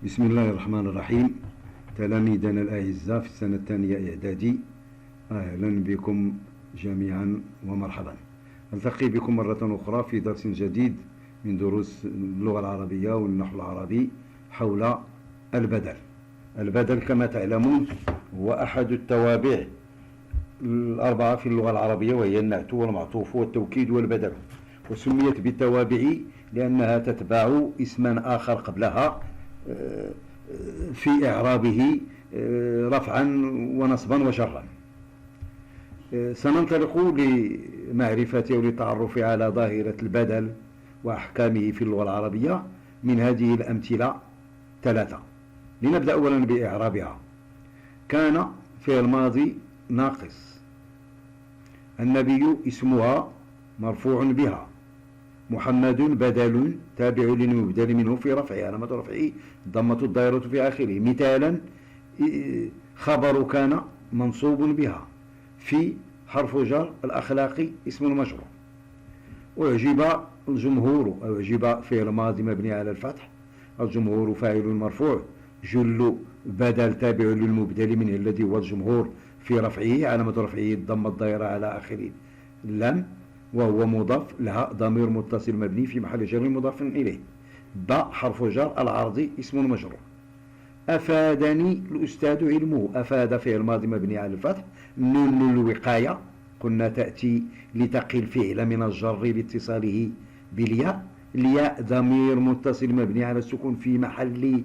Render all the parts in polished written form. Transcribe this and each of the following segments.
بسم الله الرحمن الرحيم. تلاميذنا الأعزاء في السنة الثانية إعدادي، أهلا بكم جميعا ومرحبا. ألتقي بكم مرة أخرى في درس جديد من دروس اللغة العربية والنحو العربي حول البدل. البدل كما تعلمون هو أحد التوابع الأربعة في اللغة العربية، وهي النعت والمعطوف والتوكيد والبدل، وسميت بالتوابع لأنها تتبع اسما آخر قبلها في إعرابه رفعا ونصبا وشرا. سننطلق لمعرفة وللتعرف على ظاهرة البدل وأحكامه في اللغة العربية من هذه الأمثلة ثلاثة. لنبدأ أولا بإعرابها. كان في الماضي ناقص. النبي اسمها مرفوع بها. محمد بدل تابع للمبدل منه في رفعه، علامة رفعه ضمة الضائرة في آخره. مثالا خبر كان منصوب بها. في حرف جر الأخلاقي اسم المجرور. أعجب الجمهور، أعجب فعل ماضي مبني على الفتح، الجمهور فاعل مرفوع، جل بدل تابع للمبدل منه الذي هو الجمهور في رفعه، علامة رفعه الضمة الضائرة على آخره لم، وهو مضاف لها ضمير متصل مبني في محل جر مضاف إليه. باء حرف جر العرضي اسم المجرور. أفادني الأستاذ علمه. أفاد فعل ماضي مبني على الفتح. نون الوقاية قلنا تأتي لتقي الفعل من الجر لاتصاله بالياء. الياء ضمير متصل مبني على السكون في محل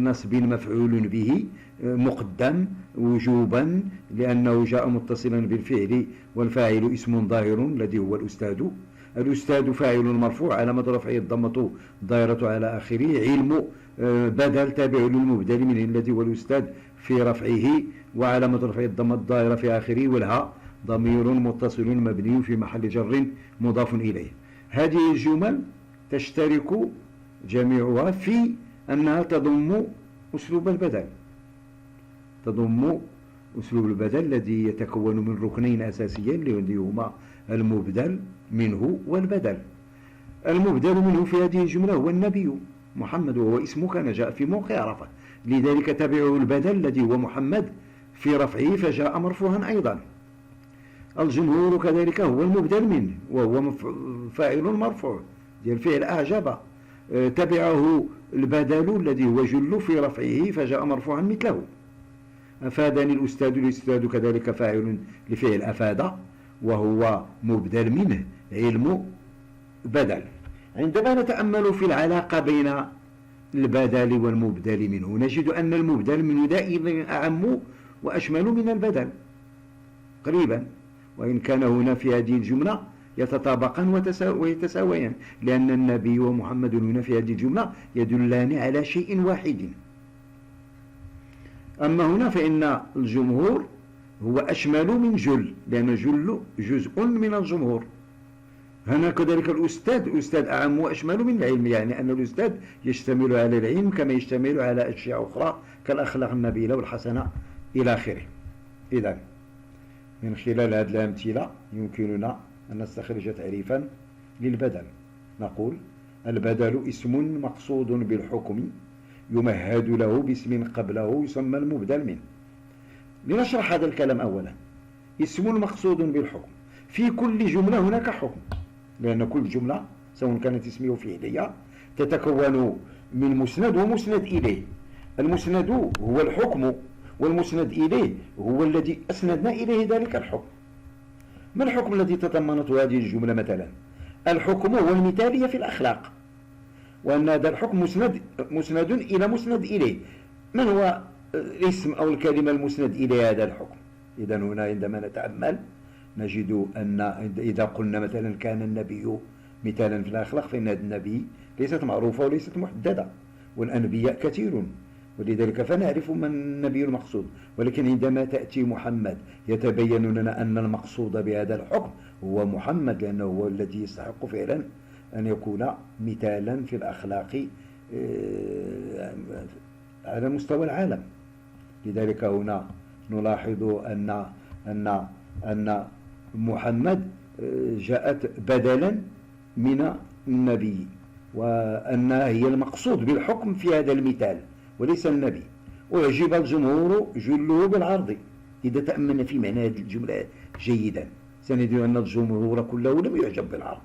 نصب مفعول به مقدم وجوبا لأنه جاء متصلا بالفعل، والفاعل اسم ظاهر الذي هو الأستاذ. الأستاذ فاعل مرفوع، علامة رفعه الضمة ضائرة على آخره. علم بدل تابع للمبدل منه الذي هو الأستاذ في رفعه، وعلامة رفعه الضمة الضائرة في آخره. والها ضمير متصل مبني في محل جر مضاف إليه. هذه الجمل تشترك جميعها في أنها تضم أسلوب البدل. تضم أسلوب البدل الذي يتكون من ركنين أساسيين اللي هما المبدل منه والبدل. المبدل منه في هذه الجملة هو النبي محمد، وهو اسمه كان جاء في موقع عرفة، لذلك تبعه البدل الذي هو محمد في رفعه فجاء مرفوعا أيضا. الجمهور كذلك هو المبدل منه، وهو فاعل مرفوع ديال فعل أعجب، تبعه البدل الذي هو جل في رفعه فجاء مرفوعا مثله. أفادني الأستاذ، الأستاذ كذلك فاعل لفعل أفاد وهو مبدل منه علم بدل. عندما نتأمل في العلاقة بين البدل والمبدل منه نجد أن المبدل منه دائما أعم وأشمل من البدل قريبا، وإن كان هنا في هذه الجملة يتطابقان ويتساويان، لأن النبي ومحمد هنا في هذه الجملة يدلان على شيء واحد. أما هنا فإن الجمهور هو أشمل من جل، لأن جل جزء من الجمهور. هنا كذلك الأستاذ أعم وأشمل من العلم، يعني أن الأستاذ يشتمل على العلم كما يشتمل على أشياء أخرى كالأخلاق النبيلة والحسنة إلى آخره. إذن من خلال هذه الأمثلة يمكننا أن نستخرج تعريفا للبدل. نقول البدل اسم مقصود بالحكم يمهد له باسم قبله يسمى المبدل منه. لنشرح هذا الكلام أولا. اسم مقصود بالحكم، في كل جملة هناك حكم، لأن كل جملة سواء كانت اسمية وفعلية تتكون من مسند ومسند إليه. المسند هو الحكم، والمسند إليه هو الذي أسندنا إليه ذلك الحكم. ما الحكم الذي تضمنته هذه الجملة مثلا؟ الحكم هو المثالية في الأخلاق، وأن هذا الحكم مسند إلى مسند إليه. من هو الاسم أو الكلمة المسند إلى هذا الحكم؟ إذا هنا عندما نتأمل نجد أن إذا قلنا مثلا كان النبي مثالا في الأخلاق، فإن هذا النبي ليست معروفة وليست محددة، والأنبياء كثيرون، ولذلك فنعرف من النبي المقصود. ولكن عندما تأتي محمد يتبين لنا أن المقصود بهذا الحكم هو محمد، لأنه هو الذي يستحق فعلا أن يكون مثالا في الأخلاق على مستوى العالم. لذلك هنا نلاحظ أن محمد جاءت بدلا من النبي، وأنها هي المقصود بالحكم في هذا المثال، وليس النبي. أعجب الجمهور جله بالعرض. إذا تأملنا في معنى هذه الجملة جيدا سنجد أن الجمهور كله لم يعجب بالعرض،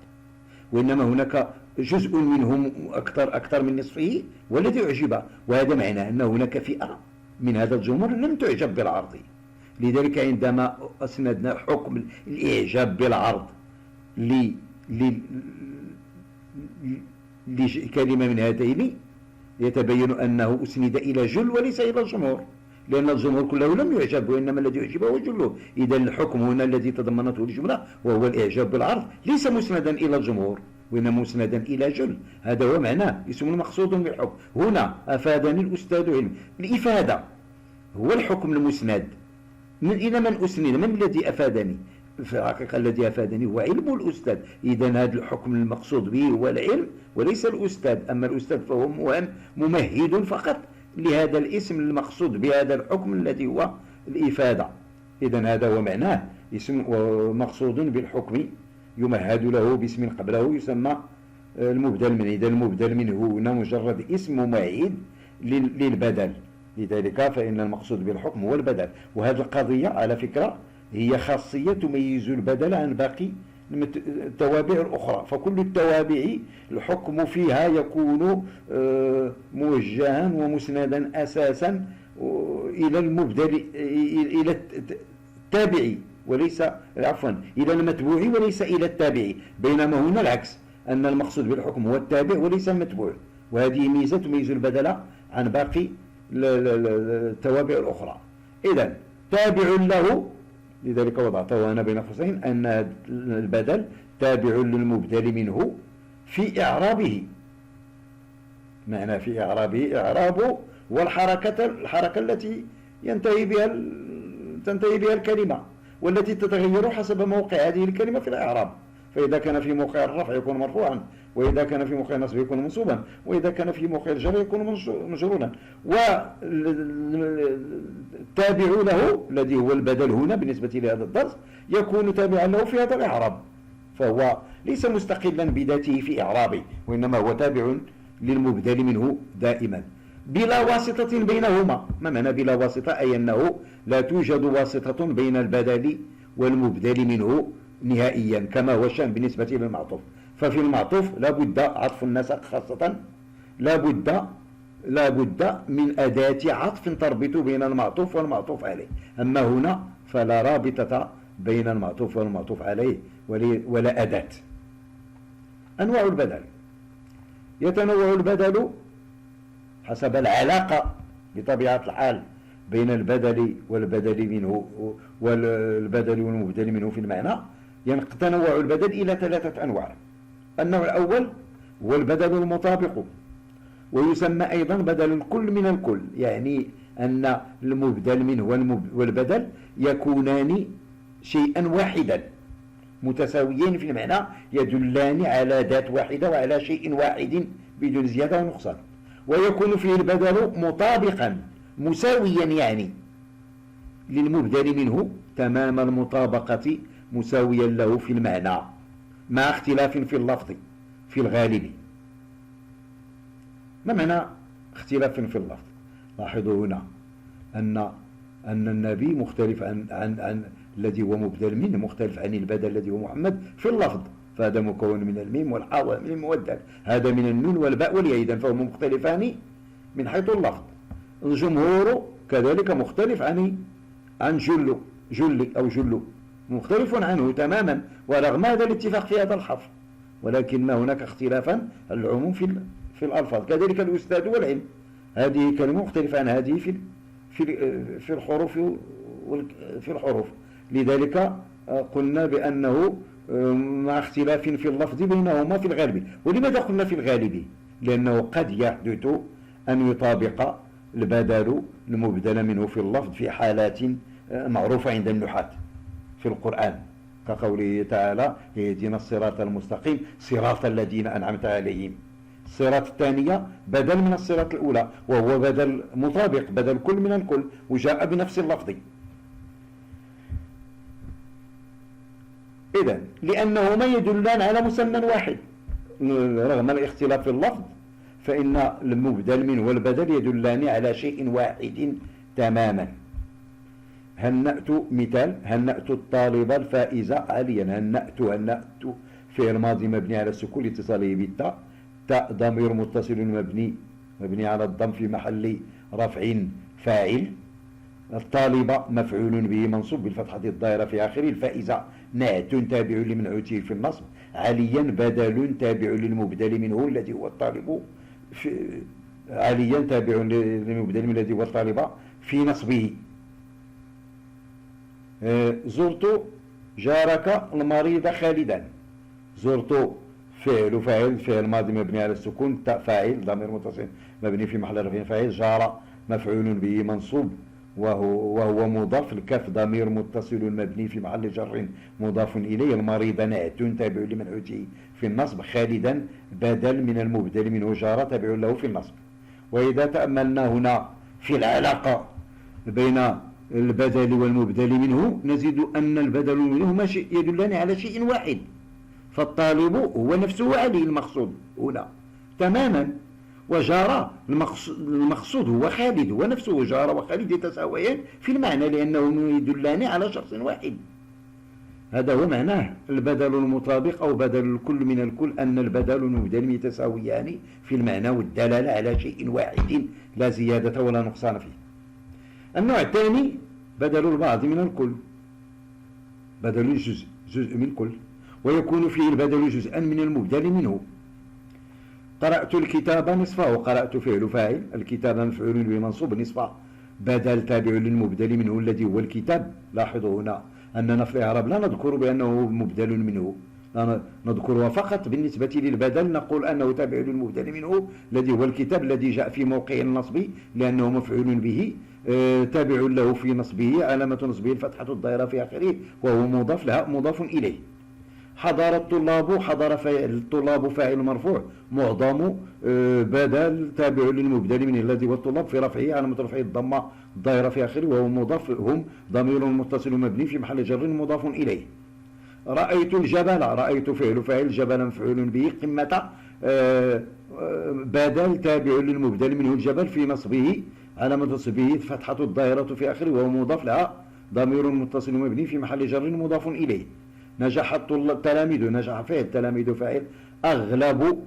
وإنما هناك جزء منهم أكثر من نصفه والذي أعجب، وهذا معناه أن هناك فئة من هذا الجمهور لم تعجب بالعرض. لذلك عندما أسندنا حكم الإعجاب بالعرض لكلمة من هاتين يتبين أنه أسند إلى جل وليس إلى الجمهور، لأن الجمهور كله لم يعجب وإنما الذي يعجبه هو جله. إذا الحكم هنا الذي تضمنته الجملة وهو الإعجاب بالعرض ليس مسندا إلى الجمهور وإنما مسندا إلى جل. هذا هو معناه اسم مقصود بالحكم. هنا أفادني الأستاذ علم. الإفادة هو الحكم المسند. إلى من أسند؟ من الذي أفادني؟ في الحقيقة الذي أفادني هو علم الأستاذ. إذا هذا الحكم المقصود به هو العلم وليس الأستاذ. أما الأستاذ فهو ممهد فقط لهذا الاسم المقصود بهذا الحكم الذي هو الإفادة. إذا هذا هو معناه اسم مقصود بالحكم يمهد له باسم قبله يسمى المبدل منه. إذا المبدل منه هنا مجرد اسم ممهد للبدل، لذلك فإن المقصود بالحكم هو البدل. وهذه القضية على فكرة هي خاصية تميز البدل عن باقي التوابع الأخرى. فكل التوابع الحكم فيها يكون موجها ومسندا أساسا إلى المبدل، إلى التابعي وليس عفوا إلى المتبوع وليس إلى التابعي، بينما هنا العكس أن المقصود بالحكم هو التابع وليس المتبوع. وهذه ميزة تميز البدل عن باقي التوابع الأخرى. إذا تابع له، لذلك وضعته أنا بين قوسين أن البدل تابع للمبدل منه في إعرابه. معنى في إعرابه إعرابه والحركة التي تنتهي بها الكلمة والتي تتغير حسب موقع هذه الكلمة في الإعراب. فإذا كان في موقع الرفع يكون مرفوعا، وإذا كان في موقع النصب يكون منصوبا، وإذا كان في موقع الجر يكون مجرورا. والتابع له الذي هو البدل هنا بالنسبة لهذا الدرس يكون تابعا له في هذا الإعراب، فهو ليس مستقلا بذاته في إعرابه وإنما هو تابع للمبدل منه دائما بلا واسطة بينهما. ما معنى بلا واسطة؟ أي أنه لا توجد واسطة بين البدل والمبدل منه نهائيا كما هو الشأن بالنسبة للمعطوف. ففي المعطوف لا بد عطف النسق خاصة لا بد من أداة عطف تربط بين المعطوف والمعطوف عليه. أما هنا فلا رابطة بين المعطوف والمعطوف عليه ولا أداة. أنواع البدل: يتنوع البدل حسب العلاقة بطبيعة الحال بين البدل والبدل منه والبدل والمبدل منه في المعنى. يتنوع البدل إلى 3 أنواع. النوع الأول هو البدل المطابق، ويسمى أيضا بدل الكل من الكل، يعني أن المبدل منه والبدل يكونان شيئا واحدا متساويين في المعنى، يدلان على ذات واحدة وعلى شيء واحد بدون زيادة ونقصان. ويكون فيه البدل مطابقا مساويا يعني للمبدل منه تمام المطابقة مساويا له في المعنى مع اختلاف في اللفظ في الغالب. ما معنى اختلاف في اللفظ؟ لاحظوا هنا أن النبي مختلف عن الذي هو مبدل منه، مختلف عن البدل الذي هو محمد في اللفظ، فهذا مكون من الميم والحاء والميم والدال، هذا من النون والباء والياء، إذن فهم مختلفان من حيث اللفظ. الجمهور كذلك مختلف عن جل أو جل، مختلف عنه تماما ورغم هذا الاتفاق في هذا الحرف، ولكن هناك اختلافا العموم في الألفاظ. كذلك الأستاذ والعلم، هذه كلمة مختلفة عن هذه في الحروف. لذلك قلنا بأنه مع اختلاف في اللفظ بينهما في الغالب. ولماذا قلنا في الغالب؟ لأنه قد يحدث أن يطابق البدل المبدل منه في اللفظ في حالات معروفة عند النحاة في القرآن، كقوله تعالى: يهدينا الصراط المستقيم صراط الذين أنعمت عليهم. الصراط الثانية بدل من الصراط الأولى، وهو بدل مطابق، بدل كل من الكل، وجاء بنفس اللفظ. إذن لأنهما يدلان على مسمى واحد رغم الاختلاف في اللفظ، فإن المبدل منه والبدل يدلان على شيء واحد تماما. هنأت مثال: هنأت الطالب الفائز عاليا. هنأت فعل ماضي مبني على السكون لاتصاله بالتاء. تاء ضمير متصل مبني على الضم في محل رفع فاعل. الطالب مفعول به منصوب بالفتحة الظاهرة في آخره. الفائزة نعت تابع لمنعوته في النصب. عليا بدل تابع للمبدل منه الذي هو الطالب عليا تابع للمبدل منه الذي هو الطالب في نصبه. زرت جارك المريض خالدا. زرت فعل ماضي مبني على السكون. تاء فاعل ضمير متصل مبني في محل رفع فاعل. جار مفعول به منصوب وهو مضاف. الكاف ضمير متصل مبني في محل جر مضاف إليه. المريض نعت تابع لمنعوته في النصب. خالدا بدل من المبدل منه جار تابع له في النصب. وإذا تأملنا هنا في العلاقة بين البدل والمبدل منه نجد أن البدل منهما يدلان على شيء واحد. فالطالب هو نفسه علي المقصود هنا تماما. وجار المقصود هو خالد، ونفسه جار وخالد يتساويان في المعنى لأنهم يدلان على شخص واحد. هذا هو معناه البدل المطابق أو بدل الكل من الكل، أن البدل والمبدل يتساويان في المعنى والدلالة على شيء واحد لا زيادة ولا نقصان فيه. النوع الثاني بدل البعض من الكل، بدل الجزء جزء من الكل، ويكون فيه البدل جزءا من المبدل منه. قرأت الكتاب نصفه. قرأت فعل فاعل، الكتاب مفعول به منصوب، نصفه بدل تابع للمبدل منه الذي هو الكتاب. لاحظوا هنا أننا في الإعراب لا نذكر بأنه مبدل منه، نذكرها فقط بالنسبة للبدل نقول أنه تابع للمبدل منه الذي هو الكتاب الذي جاء في موقع النصب لأنه مفعول به تابع له في نصبه، علامة نصبه الفتحة الظاهرة في آخره، وهو مضاف لها مضاف إليه. حضر الطلاب. حضر الطلاب فاعل مرفوع معظم بدل تابع للمبدل منه الذي هو الطلاب في رفعه علامة رفعه الضمة الظاهرة في آخره وهو مضاف. هم ضمير متصل مبني في محل جر مضاف إليه. رأيت الجبل. رأيت فعل فاعل جبل مفعول به قمة بدل تابع للمبدل منه الجبل في نصبه علامة نصبه فتحة الظاهرة في آخره وهو مضاف لها ضمير متصل مبني في محل جر مضاف إليه. نجح التلاميذ. نجح فعل تلاميذ فاعل أغلب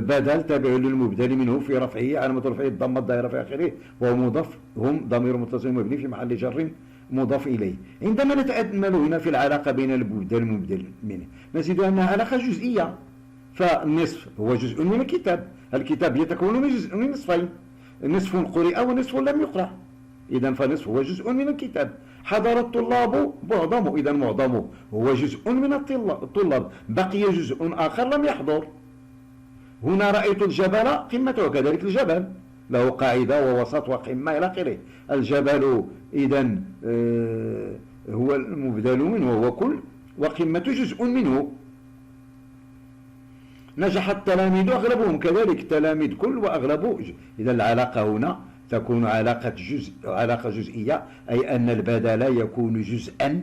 بدل تابع للمبدل منه في رفعه علامة رفعه الضمة الظاهرة في آخره وهو مضاف. هم ضمير متصل مبني في محل جر مضاف إليه. عندما نتأمل هنا في العلاقة بين المبدل والمبدل منه نجد أنها علاقة جزئية. فالنصف هو جزء من الكتاب. الكتاب يتكون من جزء من نصفين، نصف قرئ ونصف لم يقرأ، إذن فنصف هو جزء من الكتاب. حضر الطلاب معظمه، إذن معظمه هو جزء من الطلاب، بقي جزء آخر لم يحضر. هنا رأيت الجبل قمته، وكذلك الجبل له قاعدة ووسط وقمة إلى آخره. الجبل إذن هو المبدل منه وهو كل، وقمة جزء منه. نجح التلاميذ أغلبهم، كذلك التلاميذ كل وأغلبه. إذا العلاقة هنا تكون علاقة جزئية، أي أن البدل يكون جزءا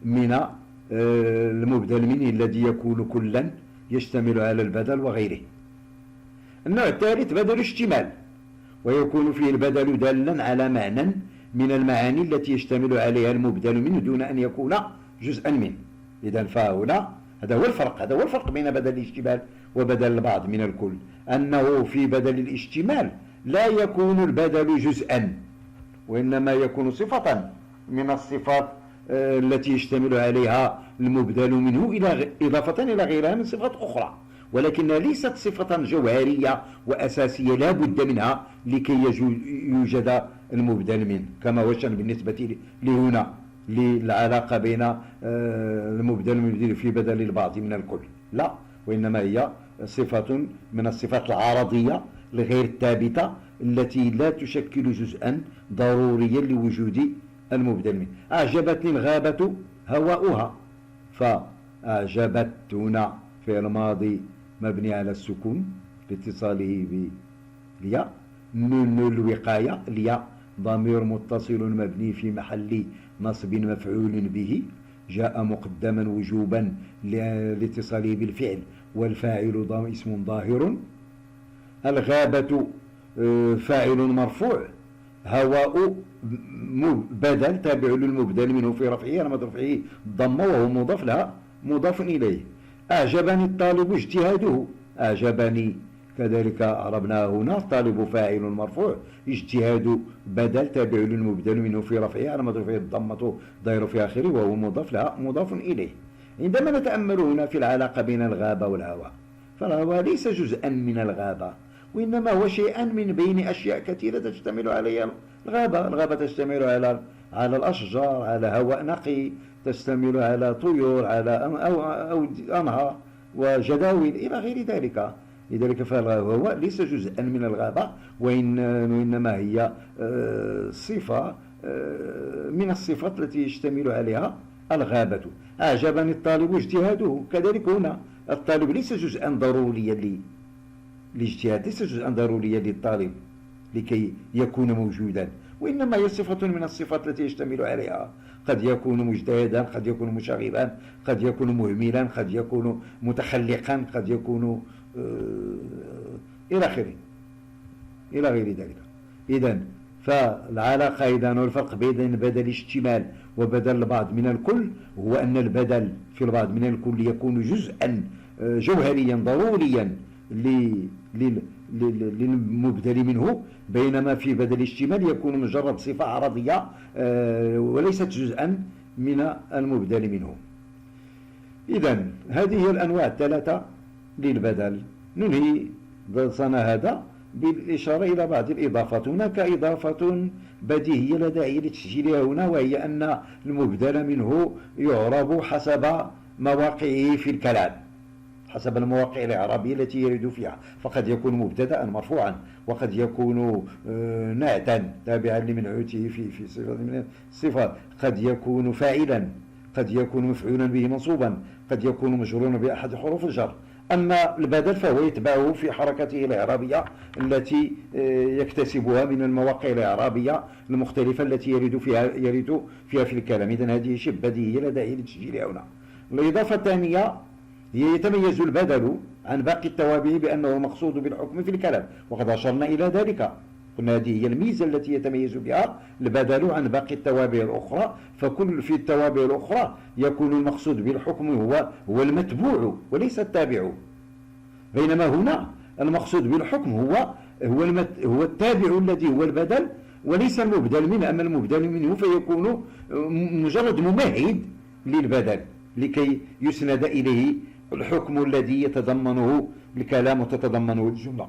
من المبدل منه الذي يكون كلا يشتمل على البدل وغيره. النوع الثالث بدل اشتمال، ويكون فيه البدل دالا على معنى من المعاني التي يشتمل عليها المبدل منه دون أن يكون جزءا منه. إذا فهنا هذا هو الفرق بين بدل الاشتمال وبدل البعض من الكل، أنه في بدل الاشتمال لا يكون البدل جزءا، وإنما يكون صفة من الصفات التي يشتمل عليها المبدل منه إضافة إلى غيرها من صفات أخرى، ولكنها ليست صفة جوهرية وأساسية لا بد منها لكي يوجد المبدل منه، كما هو الشأن بالنسبة لهنا للعلاقة بين المبدل والمبدل في بدل البعض من الكل. لا، وإنما هي صفة من الصفات العارضية الغير الثابتة التي لا تشكل جزءا ضروريا لوجود المبدل منه. أعجبتني الغابة هواؤها. فأعجبت هنا فعل ماضي مبني على السكون لاتصاله بالياء. نون الوقاية الياء ضمير متصل مبني في محل نصب مفعول به، جاء مقدما وجوبا لاتصاله بالفعل، والفاعل اسم ظاهر. الغابة فاعل مرفوع، هواء بدل تابع للمبدل منه في رفعه علامة رفعه الضمة وهو مضاف لها مضاف إليه. أعجبني الطالب اجتهاده، أعجبني كذلك عربناه هنا، الطالب فاعل مرفوع، اجتهاد بدل تابع للمبدل منه في رفعه علامة رفعه الضمة ضير في آخره وهو مضاف لها مضاف إليه. عندما نتأمل هنا في العلاقة بين الغابة والهواء، فالهواء ليس جزءا من الغابة، وإنما هو شيئا من بين أشياء كثيرة تشتمل عليها الغابة. الغابة تشتمل على الأشجار، على هواء نقي، تشتمل على طيور، على أو أنهار وجداول إلى غير ذلك. لذلك فالهواء ليس جزءا من الغابة، وإنما هي صفة من الصفات التي يشتمل عليها الغابة. أعجبني الطالب اجتهاده، كذلك هنا الطالب ليس جزءا ضروريا الاجتهاد ليس جزءا ضروريا للطالب لكي يكون موجودا، وإنما هي صفة من الصفات التي يشتمل عليها. قد يكون مجتهدا، قد يكون مشاغبا، قد يكون مهملا، قد يكون متخلقا، قد يكون إلى آخره إلى غير ذلك. إذن فالعلاقة إذن والفرق بين بدل اشتمال وبدل البعض من الكل هو أن البدل في البعض من الكل يكون جزءا جوهريا ضروريا للمبدل منه، بينما في بدل الاشتمال يكون مجرد صفة عرضية وليست جزءا من المبدل منه. إذن هذه هي الأنواع الثلاثة للبدل. ننهي درسنا هذا بالإشارة إلى بعض الإضافات. هناك إضافة بديهية لا داعي لتسجيلها هنا، وهي أن المبدل منه يعرب حسب مواقعه في الكلام، حسب المواقع الإعرابية التي يرد فيها، فقد يكون مبتدأ مرفوعا، وقد يكون نعتا تابعا لمنعوته في صفة من الصفات، قد يكون فاعلا، قد يكون مفعولا به منصوبا، قد يكون مجرورا بأحد حروف الجر. أما البدل فهو يتبعه في حركته الإعرابية التي يكتسبها من المواقع الإعرابية المختلفة التي يرد فيها في الكلام. إذن هذه شبه بديهية لا داعي لتسجيلها هنا. الإضافة الثانية هي يتميز البدل عن باقي التوابع بأنه مقصود بالحكم في الكلام، وقد أشرنا إلى ذلك. قلنا هذه هي الميزة التي يتميز بها البدل عن باقي التوابع الأخرى، فكل في التوابع الأخرى يكون المقصود بالحكم هو المتبوع وليس التابع، بينما هنا المقصود بالحكم هو التابع الذي هو البدل وليس المبدل منه. أما المبدل منه فيكون مجرد ممهد للبدل لكي يسند إليه الحكم الذي يتضمنه الكلام وتتضمنه الجملة.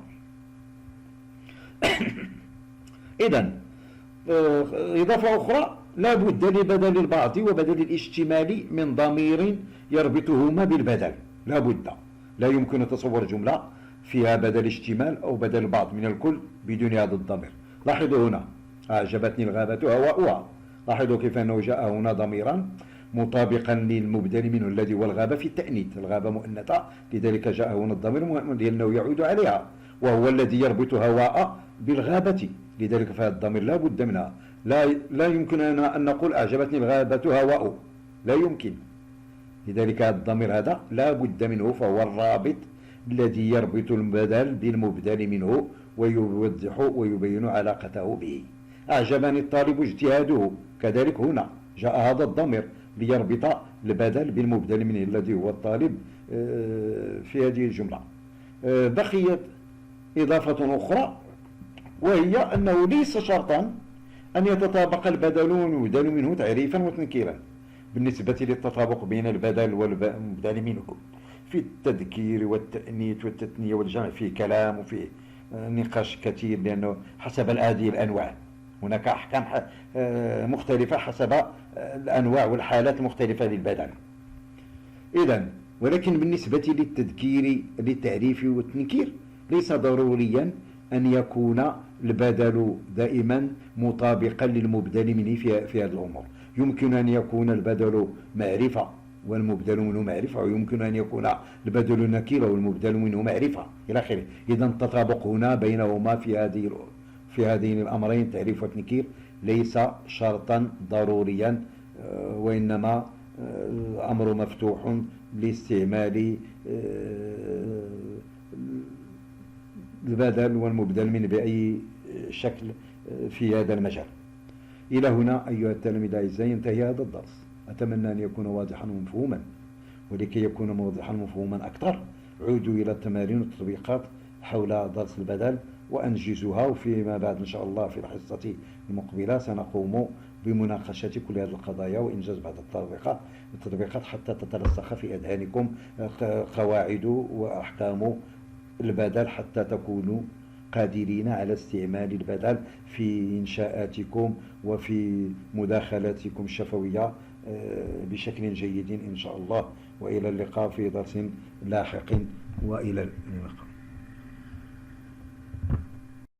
إذن إضافة أخرى: لا بد لبدل البعض وبدل الاشتمال من ضمير يربطهما بالبدل. لا بد، لا يمكن تصور جملة فيها بدل اشتمال أو بدل البعض من الكل بدون هذا الضمير. لاحظوا هنا: أعجبتني الغابة هواؤها. لاحظوا كيف أنه جاء هنا ضميرا مطابقا للمبدل منه الذي هو الغابة في التأنيث، الغابة مؤنثة، لذلك جاء هنا الضمير لأنه يعود عليها، وهو الذي يربط هواء بالغابة، لذلك فهذا الضمير لا بد منها. لا يمكن أن نقول أعجبتني الغابة هواء، لا يمكن. لذلك الضمير هذا لا بد منه، فهو الرابط الذي يربط البدل بالمبدل منه ويوضح ويبين علاقته به. أعجبني الطالب اجتهاده، كذلك هنا جاء هذا الضمير ليربط البدل بالمبدل منه الذي هو الطالب في هذه الجملة. بقيت إضافة أخرى، وهي أنه ليس شرطا أن يتطابق البدل والمبدل منه تعريفا وتنكيرا. بالنسبة للتطابق بين البدل والمبدل منه في التذكير والتأنيث والتثنية والجمع في كلام وفي نقاش كثير، لأنه حسب هذه الأنواع هناك أحكام مختلفة حسب الأنواع والحالات المختلفة للبدل. إذن ولكن بالنسبة للتذكير للتعريف والتنكير ليس ضروريا أن يكون البدل دائما مطابقا للمبدل منه في هذه الأمور. يمكن أن يكون البدل معرفة والمبدل منه معرفة، ويمكن أن يكون البدل نكيرة والمبدل منه معرفة إلى آخره. إذن التطابق هنا بينهما في هذين الأمرين تعريف وتنكير ليس شرطا ضروريا، وإنما الأمر مفتوح لاستعمال البدل والمبدل منه بأي شكل في هذا المجال. إلى هنا أيها التلاميذ الأعزاء ينتهي هذا الدرس. أتمنى أن يكون واضحا ومفهوما، ولكي يكون واضحا ومفهوما أكثر عودوا إلى التمارين والتطبيقات حول درس البدل وأنجزوها، وفيما بعد إن شاء الله في الحصة المقبلة سنقوم بمناقشة كل هذه القضايا وإنجاز بعض التطبيقات حتى تترسخ في أذهانكم قواعد وأحكام البدل، حتى تكونوا قادرين على استعمال البدل في إنشاءاتكم وفي مداخلاتكم الشفوية بشكل جيد إن شاء الله. وإلى اللقاء في درس لاحق، وإلى اللقاء.